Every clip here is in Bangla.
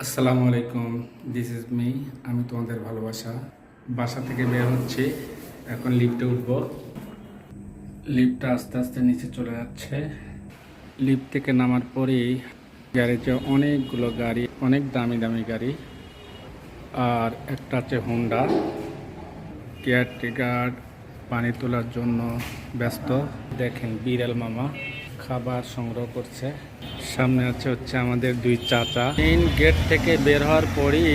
আসসালামু আলাইকুম, দিস ইজ মি। আমি তোমাদের ভালোবাসা। বাসা থেকে বের হচ্ছি, এখন লিফটে উঠবো। লিফটটা আস্তে আস্তে নিচে চলে যাচ্ছে। লিফট থেকে নামার পরেই গ্যারেজে অনেকগুলো গাড়ি, অনেক দামি দামি গাড়ি, আর একটা আছে হোন্ডা। কেয়ারটেকার পানি তোলার জন্য ব্যস্ত। দেখেন বিড়াল মামা খাবার সংগ্রহ করছে। সামনে হচ্ছে আমাদের দুই চাচা। মেইন গেট থেকে বের হওয়ার পরই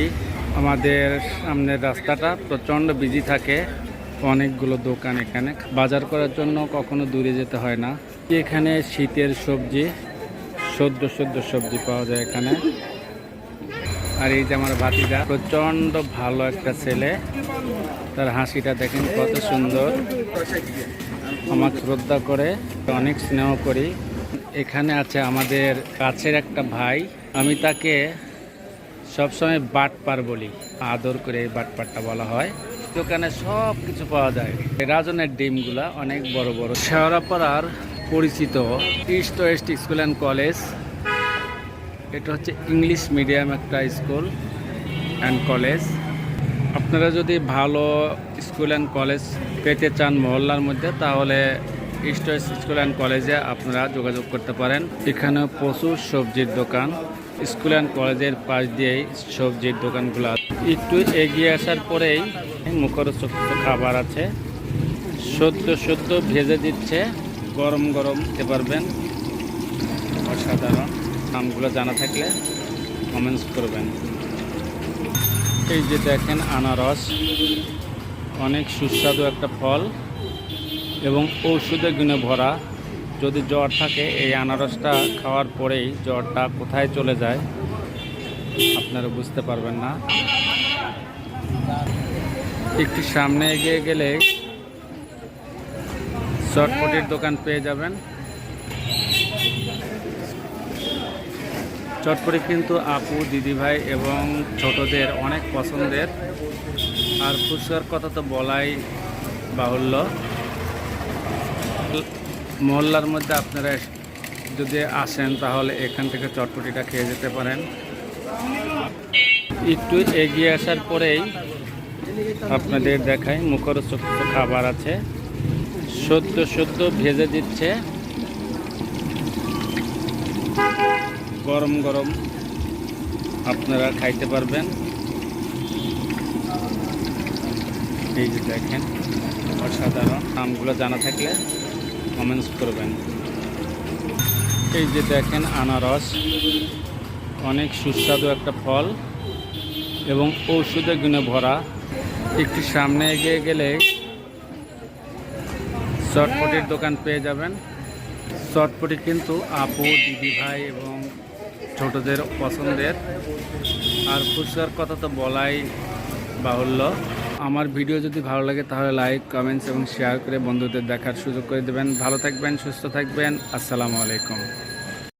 আমাদের সামনের রাস্তাটা প্রচণ্ড বিজি থাকে। অনেকগুলো দোকান, এখানে বাজার করার জন্য কখনো দূরে যেতে হয় না। এখানে শীতের সবজি, সদ্য সবজি পাওয়া যায় এখানে। আর এই যে আমার ভাতিজা, প্রচণ্ড ভালো একটা ছেলে। তার হাসিটা দেখেন কত সুন্দর। আমাকে শ্রদ্ধা করে, অনেক স্নেহ করি। এখানে আছে আমাদের কাছের একটা ভাই। আমি তাকে সবসময় বাটপার বলি, আদর করে এই বাটপারটা বলা হয়। দোকানে সব কিছু পাওয়া যায়। রাজনের ডিমগুলা অনেক বড় বড়। শেওড়াপাড়ার পরিচিত east West school and college. এটা হচ্ছে ইংলিশ মিডিয়াম একটা স্কুল অ্যান্ড কলেজ। আপনারা যদি ভালো স্কুল অ্যান্ড কলেজ পেতে চান মহল্লার মধ্যে, তাহলে ইস্ট ওয়েস্ট স্কুল অ্যান্ড কলেজে আপনারা যোগাযোগ করতে পারেন। এখানে প্রচুর সবজির দোকান। স্কুল অ্যান্ড কলেজের পাশ দিয়েই সবজির দোকানগুলো। একটু এগিয়ে আসার পরেই মুখরোচক খাবার আছে। সদ্য ভেজে দিচ্ছে, গরম গরম খেতে পারবেন। অসাধারণ। নামগুলো জানা থাকলে কমেন্টস করবেন। এই যে দেখেন আনারস, অনেক সুস্বাদু একটা ফল এবং ঔষধে গুণে ভরা। যদি জ্বর থাকে, এই আনারসটা খাওয়ার পরেই জ্বরটা কোথায় চলে যায় আপনারা বুঝতে পারবেন না। একটু সামনে এগিয়ে গেলে চটপটির দোকান পেয়ে যাবেন। চটপটি কিন্তু আপু, দিদিভাই এবং ছোটদের অনেক পছন্দের। আর ফুচকার কথা তো বলাই বাহুল্য। মহল্লার মধ্যে আপনারা যদি আসেন, তাহলে এখান থেকে চটপটিটা খেয়ে যেতে পারেন। একটু এগিয়ে আসার পরেই আপনাদের দেখাই মুখরোচক খাবার আছে। সদ্য ভেজে দিচ্ছে, গরম গরম আপনারা খাইতে পারবেন। এই যে দেখেন অসাধারণ। নামগুলো জানা থাকলে কমেন্টস করবেন। এই যে দেখেন আনারস, অনেক সুস্বাদু একটা ফল এবং ঔষধে গুণে ভরা। একটু সামনে এগিয়ে গেলে চটপটির দোকান পেয়ে যাবেন। চটপটি কিন্তু আপু, দিদিভাই এবং ছোটদের পছন্দের। আর ফুচকার কথা তো বলাই বাহুল্য। আমার ভিডিও যদি ভালো লাগে, তাহলে লাইক, কমেন্টস এবং শেয়ার করে বন্ধুদের দেখার সুযোগ করে দেবেন। ভালো থাকবেন, সুস্থ থাকবেন। আসসালামু আলাইকুম।